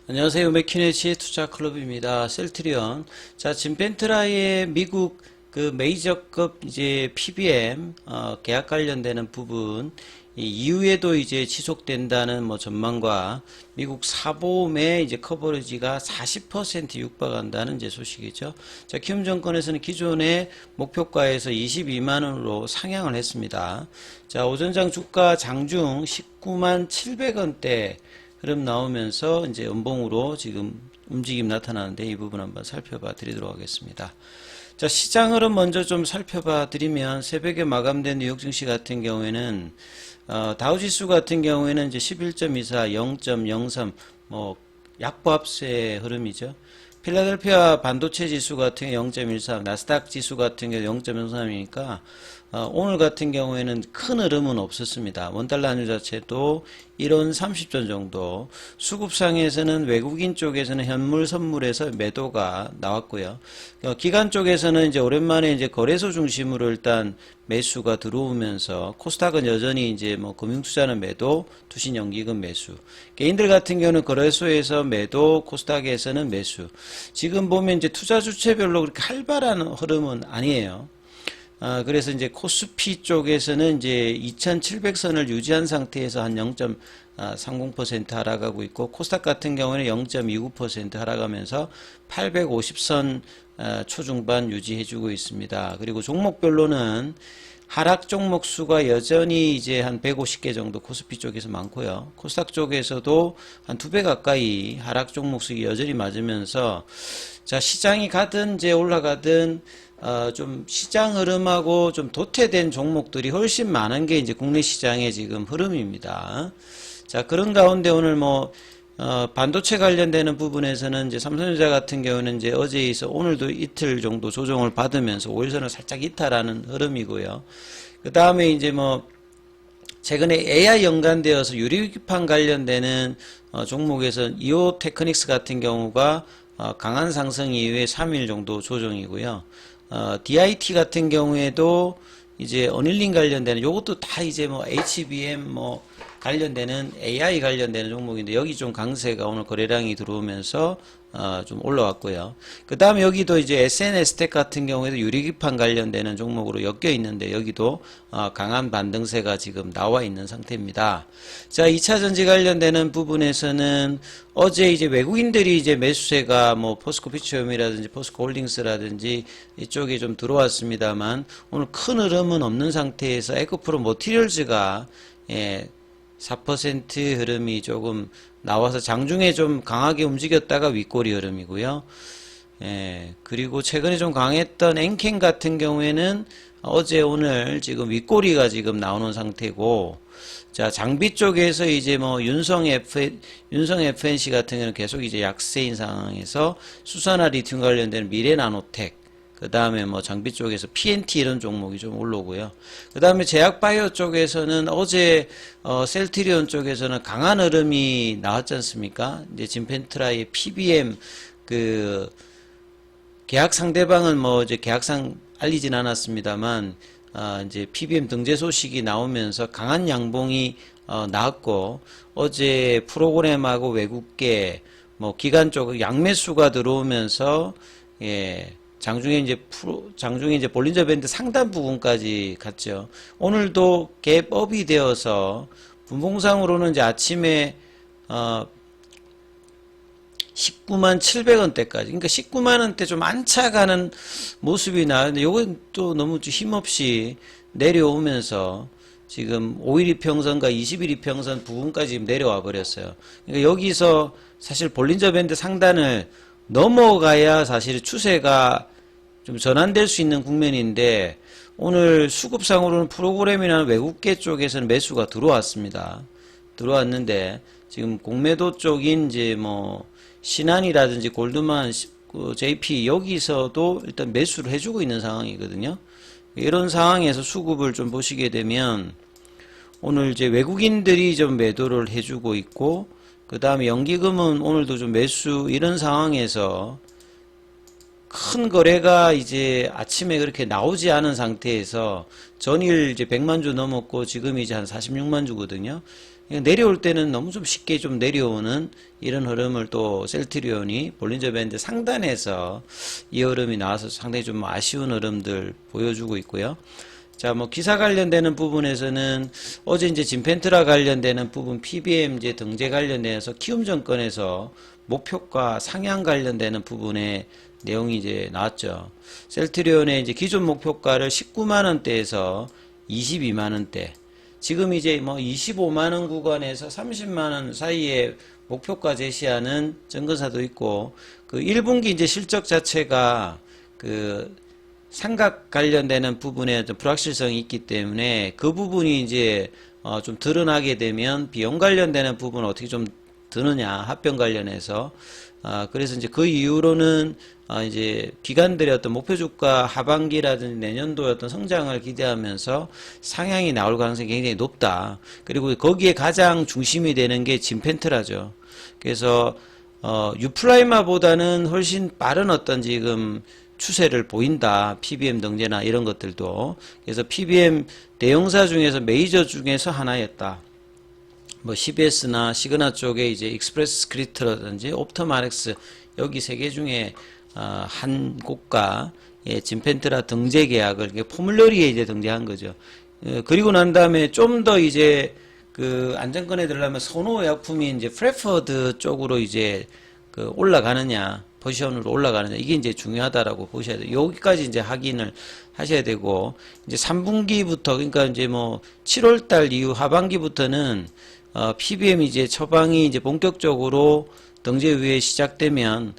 안녕하세요. 맥키네치의 투자클럽입니다. 셀트리온. 자, 진펜트라의 미국 그 메이저급 이제 PBM 계약 관련되는 부분 이후에도 이제 지속된다는 뭐 전망과 미국 사보험의 이제 커버리지가 40% 육박한다는 이제 소식이죠. 자, 키움증권에서는 기존의 목표가에서 22만 원으로 상향을 했습니다. 자, 오전장 주가 장중 19만 700원대 흐름 나오면서 이제 음봉으로 지금 움직임 나타나는데 이 부분 한번 살펴봐 드리도록 하겠습니다. 자, 시장 흐름 먼저 좀 살펴봐 드리면 새벽에 마감된 뉴욕 증시 같은 경우에는 다우지수 같은 경우에는 이제 11.24, 0.03 뭐 약보합세 흐름이죠. 필라델피아 반도체 지수 같은 경우 0.13, 나스닥 지수 같은 경우 0.03이니까 오늘 같은 경우에는 큰 흐름은 없었습니다. 원달러 환율 자체도 1원 30전 정도, 수급상에서는 외국인 쪽에서는 현물 선물에서 매도가 나왔고요. 기관 쪽에서는 이제 오랜만에 이제 거래소 중심으로 일단 매수가 들어오면서 코스닥은 여전히 이제 뭐 금융투자는 매도, 투신연기금 매수. 개인들 같은 경우는 거래소에서 매도, 코스닥에서는 매수. 지금 보면 이제 투자 주체별로 그렇게 활발한 흐름은 아니에요. 그래서 이제 코스피 쪽에서는 이제 2700선을 유지한 상태에서 한 0.30% 하락하고 있고, 코스닥 같은 경우는 0.29% 하락하면서 850선 초중반 유지해주고 있습니다. 그리고 종목별로는 하락 종목 수가 여전히 이제 한 150개 정도 코스피 쪽에서 많고요. 코스닥 쪽에서도 한 2배 가까이 하락 종목 수가 여전히 맞으면서, 자, 시장이 가든 이제 올라가든 좀 시장 흐름하고 좀 도태된 종목들이 훨씬 많은 게 이제 국내 시장의 지금 흐름입니다. 자, 그런 가운데 오늘 뭐 반도체 관련되는 부분에서는 이제 삼성전자 같은 경우는 이제 어제에 있어 오늘도 이틀 정도 조정을 받으면서 5일선을 살짝 이탈하는 흐름이고요. 그 다음에 이제 뭐 최근에 AI 연관되어서 유리기판 관련되는 종목에서 이오 테크닉스 같은 경우가 강한 상승 이후에 3일 정도 조정이고요. DIT 같은 경우에도 이제 어닐링 관련되는 요것도 다 이제 뭐 HBM 뭐 관련되는 AI 관련되는 종목인데 여기 좀 강세가 오늘 거래량이 들어오면서 좀 올라왔고요. 그 다음에 여기도 이제 SNS텍 같은 경우에도 유리기판 관련되는 종목으로 엮여 있는데 여기도 강한 반등세가 지금 나와 있는 상태입니다. 자, 2차 전지 관련되는 부분에서는 어제 이제 외국인들이 이제 매수세가 뭐 포스코 피처음이라든지 포스코 홀딩스라든지 이쪽에 좀 들어왔습니다만 오늘 큰 흐름은 없는 상태에서 에코프로 머티리얼즈가 4% 흐름이 조금 나와서 장중에 좀 강하게 움직였다가 윗꼬리 흐름이고요. 그리고 최근에 좀 강했던 엔캔 같은 경우에는 어제 오늘 지금 윗꼬리가 지금 나오는 상태고, 자, 장비 쪽에서 이제 뭐 윤성 FNC 같은 경우는 계속 이제 약세인 상황에서 수산화 리튬 관련된 미래나노텍, 그 다음에 뭐 장비 쪽에서 PNT 이런 종목이 좀 올라오고요. 그 다음에 제약바이오 쪽에서는 어제 셀트리온 쪽에서는 강한 흐름이 나왔지 않습니까? 이제 진펜트라의 PBM 그 계약 상대방은 뭐 이제 계약상 알리진 않았습니다만 이제 PBM 등재 소식이 나오면서 강한 양봉이 나왔고, 어제 프로그램하고 외국계 뭐 기관 쪽 양매수가 들어오면서 장중에 이제 볼린저 밴드 상단 부분까지 갔죠. 오늘도 갭업이 되어서 분봉상으로는 이제 아침에 19만 700원대까지, 그러니까 19만 원대 좀 안착하는 모습이 나는데 요건 또 너무 힘없이 내려오면서 지금 5일 이평선과 20일 이평선 부분까지 내려와 버렸어요. 그러니까 여기서 사실 볼린저 밴드 상단을 넘어가야 사실 추세가 좀 전환될 수 있는 국면인데, 오늘 수급상으로는 프로그램이나 외국계 쪽에서는 매수가 들어왔습니다. 들어왔는데 지금 공매도 쪽인 이제 뭐 신한이라든지 골드만, JP 여기서도 일단 매수를 해주고 있는 상황이거든요. 이런 상황에서 수급을 좀 보시게 되면 오늘 이제 외국인들이 좀 매도를 해주고 있고, 그 다음에 연기금은 오늘도 좀 매수, 이런 상황에서 큰 거래가 이제 아침에 그렇게 나오지 않은 상태에서 전일 이제 100만 주 넘었고 지금 이제 한 46만 주거든요. 내려올 때는 너무 좀 쉽게 좀 내려오는 이런 흐름을 또 셀트리온이 볼린저 밴드 상단에서 이 흐름이 나와서 상당히 좀 아쉬운 흐름들 보여주고 있고요. 자, 뭐 기사 관련되는 부분에서는 어제 이제 진펜트라 관련되는 부분 PBM 이제 등재 관련돼서 키움 정권에서 목표가 상향 관련되는 부분에 내용이 이제 나왔죠. 셀트리온의 이제 기존 목표가를 19만 원대에서 22만 원대. 지금 이제 뭐 25만 원 구간에서 30만 원 사이에 목표가 제시하는 증권사도 있고, 그 1분기 이제 실적 자체가 그 삼각 관련되는 부분에 좀 불확실성이 있기 때문에 그 부분이 이제 좀 드러나게 되면 비용 관련되는 부분은 어떻게 좀 드느냐, 합병 관련해서. 그래서 이제 그 이후로는 이제 기관들의 어떤 목표 주가 하반기라든지 내년도의 어떤 성장을 기대하면서 상향이 나올 가능성이 굉장히 높다. 그리고 거기에 가장 중심이 되는 게 진펜트라죠. 그래서 유플라이마보다는 훨씬 빠른 어떤 지금 추세를 보인다. PBM 등재나 이런 것들도. 그래서 PBM 대형사 중에서 메이저 중에서 하나였다. 뭐 CBS나 시그나 쪽에 이제 익스프레스 스크립트라든지 옵토마렉스 여기 세 개 중에 한 곳과 진펜트라 등재 계약을 포뮬러리에 이제 등재한 거죠. 그리고 난 다음에 좀 더 이제 그 안정권에 들려면 선호 약품이 이제 프레퍼드 쪽으로 이제 그 올라가느냐, 포지션으로 올라가느냐, 이게 이제 중요하다라고 보셔야 돼요. 여기까지 이제 확인을 하셔야 되고, 이제 3분기부터, 그러니까 이제 뭐 7월달 이후 하반기부터는 PBM 이제 처방이 이제 본격적으로 등재 후에 시작되면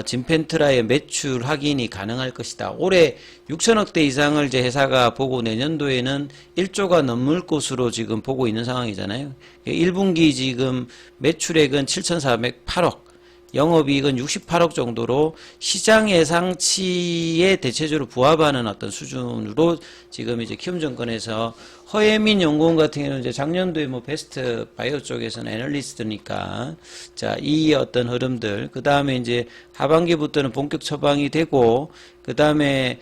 진펜트라의 매출 확인이 가능할 것이다. 올해 6천억대 이상을 이제 회사가 보고 내년도에는 1조가 넘을 것으로 지금 보고 있는 상황이잖아요. 1분기 지금 매출액은 7,408억, 영업이익은 68억 정도로 시장 예상치에 대체적으로 부합하는 어떤 수준으로 지금 이제 키움증권에서 허예민 연구원 같은 경우는 이제 작년도에 뭐 베스트 바이오 쪽에서는 애널리스트니까, 자, 이 어떤 흐름들, 그 다음에 이제 하반기부터는 본격 처방이 되고, 그 다음에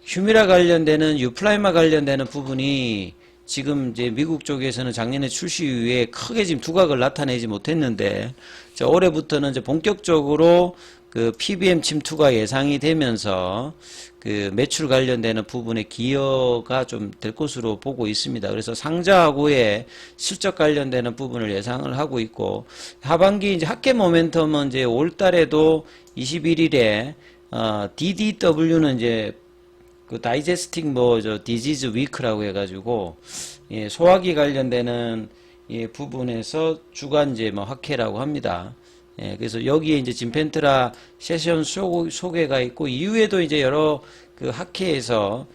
휴미라 관련되는 유플라이마 관련되는 부분이 지금 이제 미국 쪽에서는 작년에 출시 이후에 크게 지금 두각을 나타내지 못했는데, 자, 올해부터는 이제 본격적으로 그 PBM 침투가 예상이 되면서 그 매출 관련되는 부분에 기여가 좀 될 것으로 보고 있습니다. 그래서 상자하고의 실적 관련되는 부분을 예상을 하고 있고, 하반기 이제 학계 모멘텀은 이제 올 달에도 21일에 DDW는 이제 그 다이제스틱 디지즈 위크라고 해가지고 소화기 관련되는 부분에서 주간 이제 뭐 학회라고 합니다. 그래서 여기에 이제 진펜트라 세션 소개가 있고, 이후에도 이제 여러 그 학회에서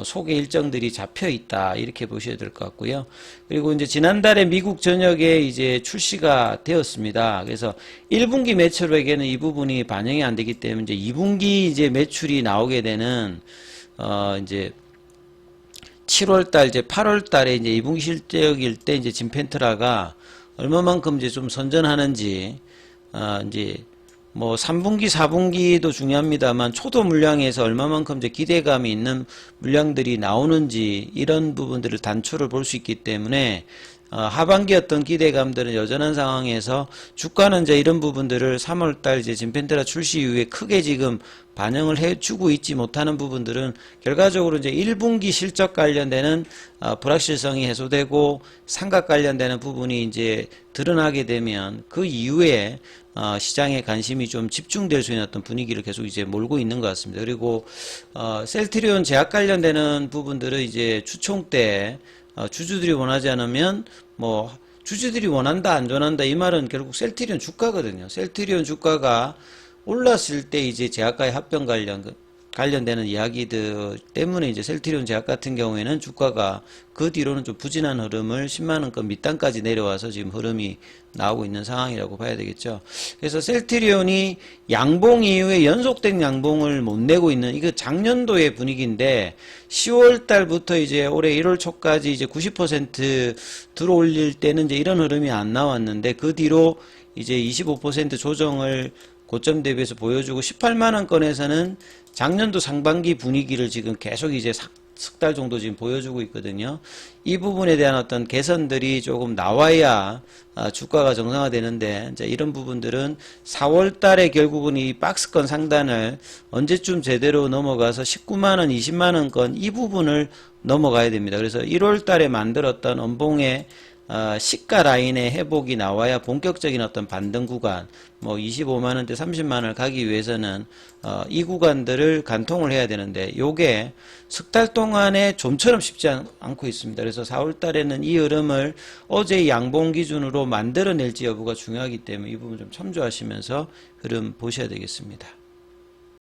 소개 일정들이 잡혀 있다, 이렇게 보셔야 될 것 같고요. 그리고 이제 지난달에 미국 전역에 이제 출시가 되었습니다. 그래서 1분기 매출액에는 이 부분이 반영이 안 되기 때문에 이제 2분기 이제 매출이 나오게 되는 이제 7월달, 이제 8월달에 이제 2분기 실적일 때 이제 진펜트라가 얼마만큼 이제 좀 선전하는지, 이제 뭐 3분기, 4분기도 중요합니다만 초도 물량에서 얼마만큼 이제 기대감이 있는 물량들이 나오는지, 이런 부분들을 단초를 볼 수 있기 때문에 하반기 어떤 기대감들은 여전한 상황에서 주가는 이제 이런 부분들을 3월달 이제 진펜트라 출시 이후에 크게 지금 반영을 해주고 있지 못하는 부분들은 결과적으로 이제 1분기 실적 관련되는 불확실성이 해소되고 삼각 관련되는 부분이 이제 드러나게 되면 그 이후에 시장의 관심이 좀 집중될 수 있는 어떤 분위기를 계속 이제 몰고 있는 것 같습니다. 그리고 셀트리온 제약 관련되는 부분들은 이제 추총 때 주주들이 원하지 않으면 뭐 주주들이 원한다 안 원한다 이 말은 결국 셀트리온 주가거든요. 셀트리온 주가가 올랐을 때 이제 제약과의 합병 관련되는 이야기들 때문에 이제 셀트리온 제약 같은 경우에는 주가가 그 뒤로는 좀 부진한 흐름을 10만원권 밑단까지 내려와서 지금 흐름이 나오고 있는 상황이라고 봐야 되겠죠. 그래서 셀트리온이 양봉 이후에 연속된 양봉을 못 내고 있는, 이거 작년도의 분위기인데 10월 달부터 이제 올해 1월 초까지 이제 90% 들어올릴 때는 이제 이런 흐름이 안 나왔는데, 그 뒤로 이제 25% 조정을 고점 대비해서 보여주고 18만원권에서는 작년도 상반기 분위기를 지금 계속 이제 석 달 정도 지금 보여주고 있거든요. 이 부분에 대한 어떤 개선들이 조금 나와야 주가가 정상화되는데, 이제 이런 부분들은 4월 달에 결국은 이 박스권 상단을 언제쯤 제대로 넘어가서 19만원, 20만원권 이 부분을 넘어가야 됩니다. 그래서 1월 달에 만들었던 연봉의 시가 라인의 회복이 나와야 본격적인 어떤 반등 구간, 뭐 25만원대 30만원을 가기 위해서는 이 구간들을 간통을 해야 되는데, 요게 석 달 동안에 좀처럼 쉽지 않고 있습니다. 그래서 4월 달에는 이 흐름을 어제의 양봉 기준으로 만들어낼지 여부가 중요하기 때문에 이 부분 좀 참조하시면서 흐름 보셔야 되겠습니다.